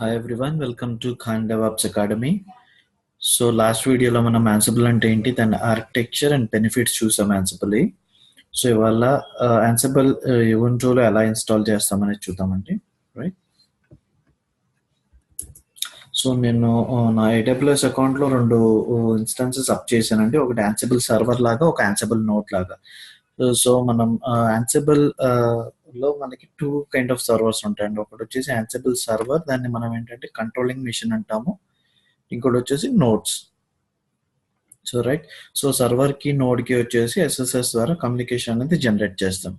Hi everyone, welcome to Khan DevOps Academy. So last video లో మనం Ansible అంటే ఏంటి, దాని ఆర్కిటెక్చర్ అండ్ బెనిఫిట్స్ చూసాం Ansible. సో ఇవాళ Ansible ubuntu లో ఎలా ఇన్స్టాల్ చేస్తామనేది చూద్దామండి, రైట్? సో నేను నా AWS అకౌంట్లో రెండు ఇన్స్టాన్సెస్ అప్ చేశానండి. ఒకటి Ansible సర్వర్ లాగా, ఒక Ansible నోట్ లాగా. సో మనం Ansible లో మనకి టూ కైండ్ ఆఫ్ సర్వర్స్ ఉంటాయండి. ఒకటి వచ్చేసి Ansible సర్వర్, దాన్ని మనం ఏంటంటే కంట్రోలింగ్ మిషన్ అంటాము. ఇంకోటి వచ్చేసి నోట్స్. సో రైట్, సో సర్వర్కి నోడ్కి వచ్చేసి SSH ద్వారా కమ్యూనికేషన్ అనేది జనరేట్ చేస్తాం.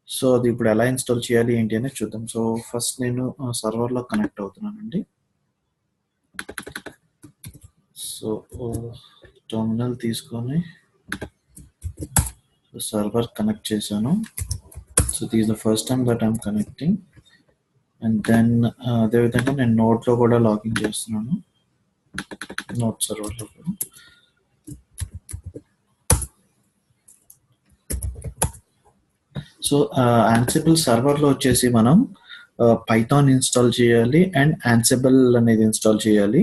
సో అది ఇప్పుడు ఎలా ఇన్స్టాల్ చేయాలి ఏంటి అనేది చూద్దాం. సో ఫస్ట్ నేను సర్వర్లో కనెక్ట్ అవుతున్నానండి. సో టెర్మినల్ తీసుకొని సర్వర్ కనెక్ట్ చేశాను. So this is the first time that I'm connecting. And then అదేవిధంగా నేను నోట్లో కూడా లాగిన్ చేస్తున్నాను, నోట్ సర్వర్లో కూడా. సో Ansible సర్వర్లో వచ్చేసి మనం పైథాన్ ఇన్స్టాల్ చేయాలి అండ్ Ansible అనేది ఇన్స్టాల్ చేయాలి.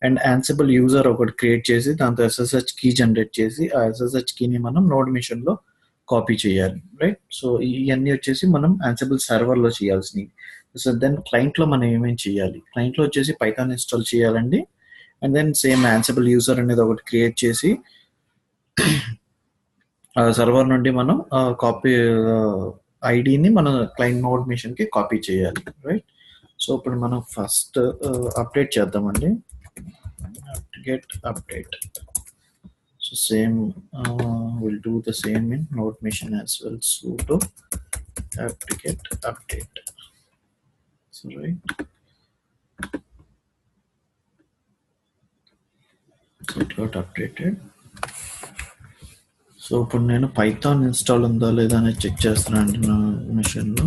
అండ్ Ansible యూజర్ ఒకటి క్రియేట్ చేసి దాంతో SSH కీ జనరేట్ చేసి ఆ SSH కీని మనం నోడ్ మిషన్లో కాపీ చేయాలి, రైట్? సో ఇవన్నీ వచ్చేసి మనం Ansible సర్వర్లో చేయాల్సినవి. సో దెన్ క్లయింట్లో మనం ఏమేమి చేయాలి, క్లయింట్లో వచ్చేసి పైథాన్ ఇన్స్టాల్ చేయాలండి. And then same Ansible user అనేది ఒకటి క్రియేట్ చేసి సర్వర్ నుండి మనం కాపీ ఐడిని మన క్లయింట్ నోడ్ మిషన్కి కాపీ చేయాలి, రైట్? సో ఇప్పుడు మనం ఫస్ట్ అప్డేట్ చేద్దామండి, get update. So same we'll do the same in node mission as well, sudo apt-get update. So right, so it got updated. So ఇప్పుడు నేను Python install ఉందా లేదా అనేది చెక్ చేస్తున్నాను నా మిషన్లో.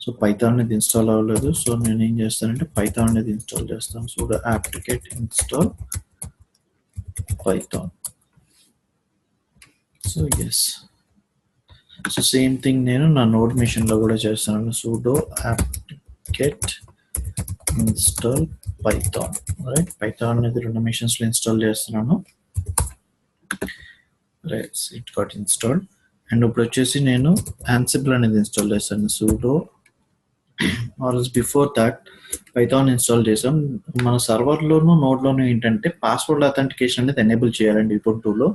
సో పైథాన్ అనేది ఇన్స్టాల్ అవ్వలేదు. సో నేను ఏం చేస్తానంటే పైథాన్ అనేది ఇన్స్టాల్ చేస్తాను. So apt-get install python. So yes, so same thing నేను నా నోడ్ మిషన్లో కూడా చేస్తాను. sudo apt-get install python, right? Python అనేది రెండు మిషన్స్లో ఇన్స్టాల్ చేస్తున్నాను, right? It got installed. And ఇప్పుడు వచ్చేసి నేను Ansible అనేది ఇన్స్టాల్ చేస్తాను. sudo are before that Python install చేసాం. మన సర్వర్లోను నోడ్లోను ఏంటంటే పాస్వర్డ్ అథెంటికేషన్ అనేది ఎనేబుల్ చేయాలండి ubuntuలో.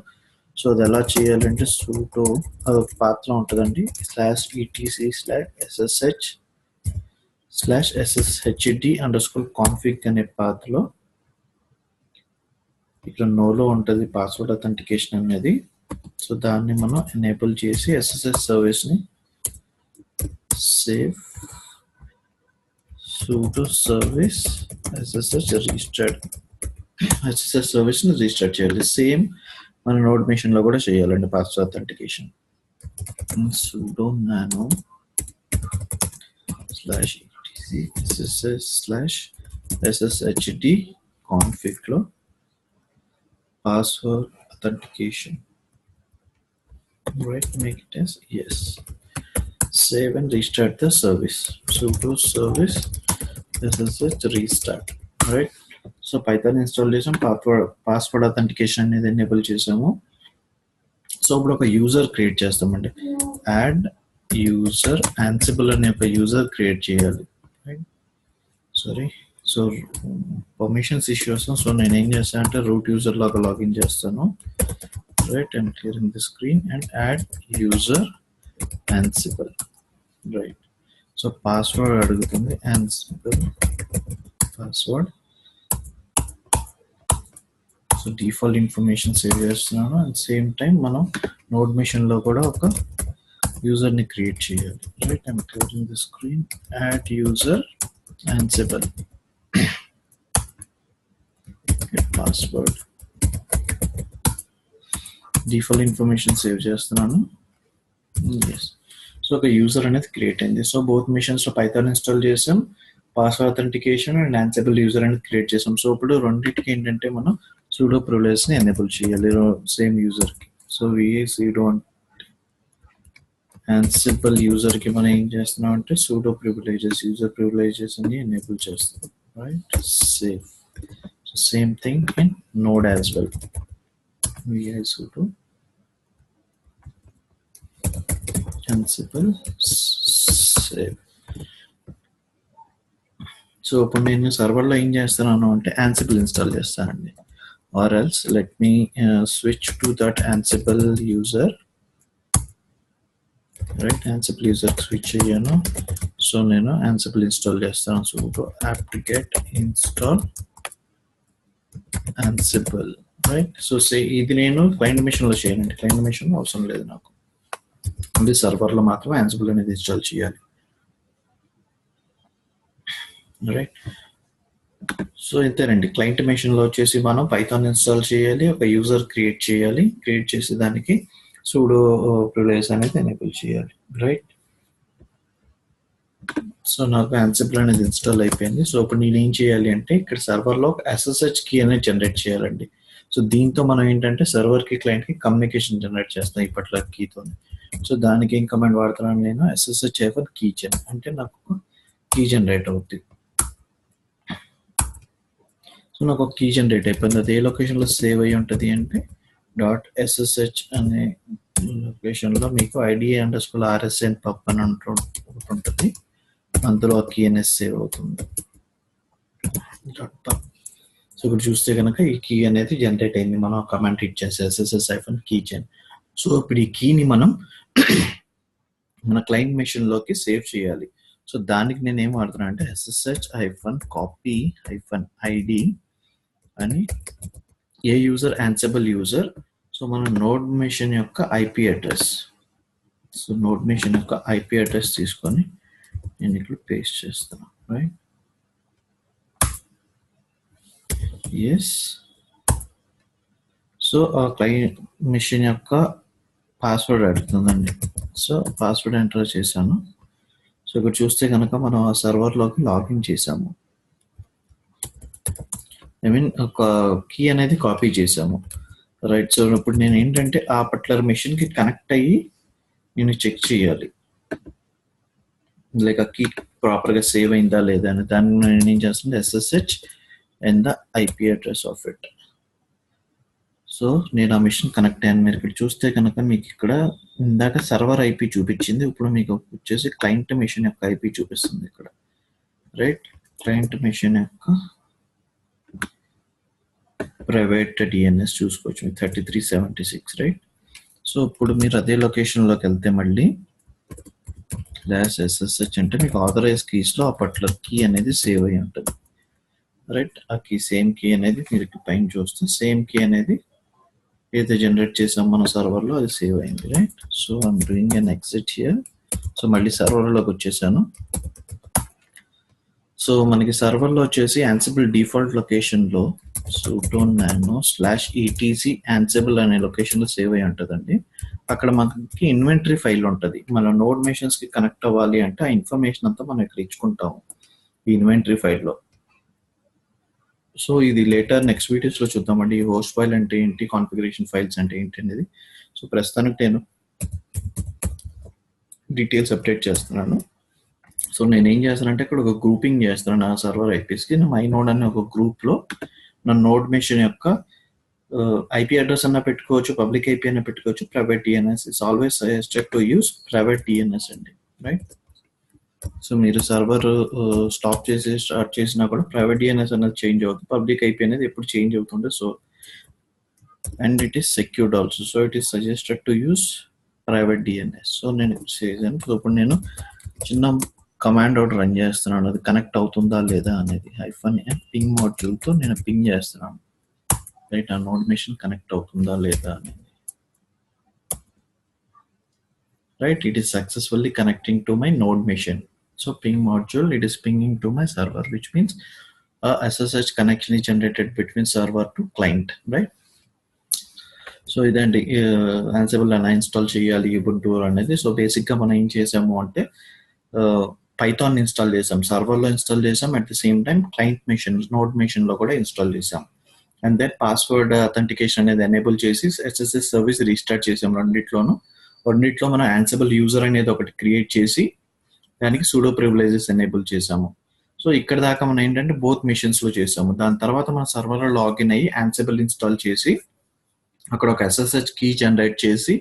సో అది ఎలా చేయాలంటే sudo అదొక పాత్ర ఉంటుందండి, /etc/sshd_config అనే పాత్రలో ఇక్కడ నోలో ఉంటుంది పాస్వర్డ్ అథెంటికేషన్ అనేది. సో దాన్ని మనం ఎనేబుల్ చేసి SSH సర్వీస్ని save sudo service SSH restart, SSH సర్వీస్ని రీస్టార్ట్ చేయాలి. సేమ్ మన నోడ్ మిషన్లో కూడా చేయాలండి password authentication. sudo nano /etc/sshd config లో password authentication, right? Make it as yes. Save and restart the service, sudo service SSH restart, right? So Python install చేసాం, password authentication అనేది enable చేసాము. So ఇప్పుడు ఒక user create చేస్తామండి, add user Ansible అనే ఒక user create చేయాలి, right? Sorry, so permissions issues. So నేను ఏం చేస్తాను అంటే రూట్ యూజర్ లాగా లాగిన్ చేస్తాను, right? And clearing the screen and add user Ansible, right? So password అడుగుతుంది, Ansible password. So default information save చేస్తున్నాను. అండ్ సేమ్ టైం మనం నోడ్ మిషన్లో కూడా ఒక యూజర్ని క్రియేట్ చేయాలి, right? And clearing the screen, add user Ansible, password, default information save చేస్తున్నాను. Yes, so ఒక user అనేది క్రియేట్ అయింది. సో బోత్ మిషన్స్లో పైథాన్ ఇన్స్టాల్ చేసాం, password authentication and Ansible user అనేది క్రియేట్ చేసాం. సో ఇప్పుడు రెండింటికి ఏంటంటే మనం sudo privilegesని ఎనేబుల్ చేయాలి సేమ్ యూజర్కి. సో sudo Ansible user కి మనం ఏం చేస్తున్నాం అంటే sudo privileges, user privileges అని enable చేస్తాం, right? Save. So same thing in node as well. Vi sudo Ansible save. So ఇప్పుడు నేను సర్వర్లో ఏం చేస్తున్నాను అంటే Ansible ఇన్స్టాల్ చేస్తానండి, or else let me switch to that Ansible user, right? Ansible user switch అయ్యాను. So నేను Ansible install చేస్తాను. sudo apt-get install Ansible, right? So ఇది నేను క్లయింట్ మెషిన్లో చేయనండి, క్లయింట్ మెషిన్లో అవసరం లేదు నాకు, ఓన్లీ సర్వర్లో మాత్రమే Ansible అనేది ఇన్స్టాల్ చేయాలి, రైట్? సో ఇంతేనండి, క్లయింట్ మెషిన్లో వచ్చేసి మనం పైథాన్ ఇన్స్టాల్ చేయాలి, ఒక యూజర్ క్రియేట్ చేయాలి, క్రియేట్ చేసి దానికి sudo privilege అనేది ఎనేబుల్ చేయాలి, రైట్? సో నాకు Ansible అనేది ఇన్స్టాల్ అయిపోయింది. సో ఇప్పుడు నేను ఏం చేయాలి అంటే ఇక్కడ సర్వర్లో ఒక SSH కీ అనేది జనరేట్ చేయాలండి. సో దీంతో మనం ఏంటంటే సర్వర్కి క్లయింట్కి కమ్యూనికేషన్ జనరేట్ చేస్తాం ఈ పర్టికులర్ కీతో. సో దానికి ఏం కమాండ్ వాడుతున్నాను నేను, SSH-keygen అంటే నాకు కీ జనరేట్ అవుతుంది. సో నాకు ఒక కీ జనరేట్ అయిపోయింది, అది ఏ లొకేషన్లో సేవ్ అయ్యి ఉంటుంది అంటే .ssh అనే లొకేషన్లో మీకు ID_RSN pub అని ఒకటి ఉంటుంది, అందులో ఆ కీ అనేది సేవ్ అవుతుంది. సో ఇక్కడ చూస్తే కనుక ఈ కీ అనేది జనరేట్ అయింది, మనం కమాండ్ హిట్ చేస్తే SSH-keygen. సో ఇప్పుడు ఈ కీని మనం మన క్లయింట్ మెషిన్లోకి సేవ్ చేయాలి. సో దానికి నేను ఏం వాడుతున్నా అంటే SSH-copy-ID అని ఏ యూజర్ Ansible యూజర్. సో మన నోడ్ మెషిన్ యొక్క IP address, so node machine యొక్క IP అడ్రస్ తీసుకొని నేను ఇక్కడ పేస్ట్ చేస్తాను, రైట్? ఎస్. సో ఆ క్లయింట్ మెషిన్ యొక్క పాస్వర్డ్ అడుగుతుందండి. సో పాస్వర్డ్ ఎంటర్ చేశాను. సో ఇక్కడ చూస్తే కనుక మనం ఆ సర్వర్లోకి లాగిన్ చేసాము, ఐ మీన్ ఒక కీ అనేది కాపీ చేసాము, రైట్? సో ఇప్పుడు నేను ఏంటంటే ఆ పర్టికులర్ మెషిన్కి కనెక్ట్ అయ్యి నేను చెక్ చేయాలి, లైక్ ఆ కీ ప్రాపర్గా సేవ్ అయిందా లేదా అని. దాన్ని నేను ఏం చేస్తుంటే SSH and the IP address of it. So నేను ఆ మెషిన్ కనెక్ట్ అయ్యాను. మీరు ఇక్కడ చూస్తే కనుక మీకు ఇక్కడ ఇందాక సర్వర్ IP చూపించింది, ఇప్పుడు మీకు వచ్చేసి క్లయింట్ మెషిన్ యొక్క IP చూపిస్తుంది ఇక్కడ, రైట్? క్లయింట్ మెషిన్ యొక్క ప్రైవేట్ DNS చూసుకోవచ్చు 3376, రైట్? సో ఇప్పుడు మీరు అదే లొకేషన్లోకి వెళ్తే మళ్ళీ /SSH అంటే మీకు ఆథరైజ్ కీస్లో ఆ పర్టికులర్ కీ అనేది సేవ్ అయ్యి ఉంటుంది, రైట్? ఆ కీ సేమ్ కీ అనేది మీరు పైన చూస్తే సేమ్ కీ అనేది ఏదైతే జనరేట్ చేసాం మన సర్వర్లో అది సేవ్ అయింది, right? So I'm doing N exit here. So మళ్ళీ సర్వర్లోకి వచ్చేసాను. సో మనకి సర్వర్లో వచ్చేసి Ansible డిఫాల్ట్ లొకేషన్లో sudo nano/etc Ansible అనే లొకేషన్లో సేవ్ అయ్యి ఉంటుందండి. అక్కడ మనకి ఇన్వెంటరీ ఫైల్ ఉంటుంది, మన నోడ్ మెషిన్స్కి కనెక్ట్ అవ్వాలి అంటే ఆ ఇన్ఫర్మేషన్ అంతా మనం ఇక్కడ ఇచ్చుకుంటాము ఈ ఇన్వెంటరీ ఫైల్లో. సో ఇది లేటర్ నెక్స్ట్ వీడియోస్లో చూద్దామండి, ఈ హోస్ట్ ఫైల్ అంటే ఏంటి, కాన్ఫిగరేషన్ ఫైల్స్ అంటే ఏంటి అనేది. సో ప్రస్తుతానికి నేను డీటెయిల్స్ అప్డేట్ చేస్తున్నాను. సో నేను ఏం చేస్తానంటే ఇక్కడ ఒక గ్రూపింగ్ చేస్తున్నాను నా సర్వర్ IPస్కి. మై నోడ్ అనే ఒక గ్రూప్లో నా నోడ్ మెషిన్ యొక్క IP అడ్రస్ అన్న పెట్టుకోవచ్చు, పబ్లిక్ IP అన్న పెట్టుకోవచ్చు, private DNS. It's always suggested to use private DNS అండి, రైట్? సో మీరు సర్వర్ స్టాప్ చేసి స్టార్ట్ చేసినా కూడా ప్రైవేట్ DNS అనేది చేంజ్ అవుతుంది, పబ్లిక్ IP అనేది ఎప్పుడు చేంజ్ అవుతుండే. So and it is secured also, so it is suggested to use private DNS. So నేను చేశాను. సో ఇప్పుడు నేను చిన్న కమాండ్ ఒకటి రన్ చేస్తున్నాను, అది కనెక్ట్ అవుతుందా లేదా అనేది. -పింగ్ మాడ్యూల్తో నేను పింగ్ చేస్తున్నాను, రైట్? ఆ నోడ్ మెషిన్ కనెక్ట్ అవుతుందా లేదా అనేది, right? It is successfully connecting to my node machine. So ping module, it is pinging to my server, which means SSH connection is generated between server to client, right? So ఇదండి Ansible అలా install చేయాలి ubuntu అనేది. So బేసిక్గా మనం ఏం చేసాము అంటే Python install చేసాం, సర్వర్లో ఇన్స్టాల్ చేసాం, at the same time client machine node మెషిన్లో కూడా ఇన్స్టాల్ చేసాం. అండ్ దెన్ పాస్వర్డ్ అథెంటికేషన్ అనేది ఎనేబుల్ చేసి SSH సర్వీస్ రీస్టార్ట్ చేసాం రెండిట్లోనూ. రెండిట్లో మనం యాన్సిబుల్ యూజర్ అనేది ఒకటి క్రియేట్ చేసి దానికి సూడో ప్రివిలేజెస్ ఎనేబుల్ చేసాము. సో ఇక్కడ దాకా మనం ఏంటంటే బోత్ మిషన్స్లో చేసాము. దాని తర్వాత మన సర్వర్లో లాగిన్ అయ్యి యాన్సిబుల్ ఇన్స్టాల్ చేసి అక్కడ ఒక SSH కీ జనరేట్ చేసి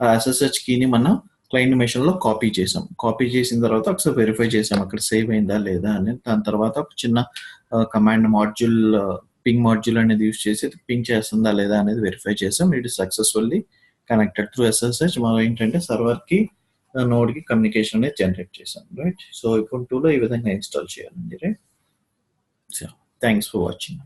ఆ SSH కీని మనం క్లయింట్ మెషిన్లో కాపీ చేసాం. కాపీ చేసిన తర్వాత ఒకసారి వెరిఫై చేసాం అక్కడ సేవ్ అయిందా లేదా అని. దాని తర్వాత ఒక చిన్న కమాండ్ మాడ్యూల్ పింగ్ మాడ్యూల్ అనేది యూస్ చేసి పింగ్ చేస్తుందా లేదా అనేది వెరిఫై చేసాం. It successfully connected through SSH. మనం ఏంటంటే సర్వర్కి నోడ్కి కమ్యూనికేషన్ అనేది జనరేట్ చేసాం, రైట్. సో ubuntuలో ఈ విధంగా ఇన్స్టాల్ చేయాలండి, right. So thanks for watching.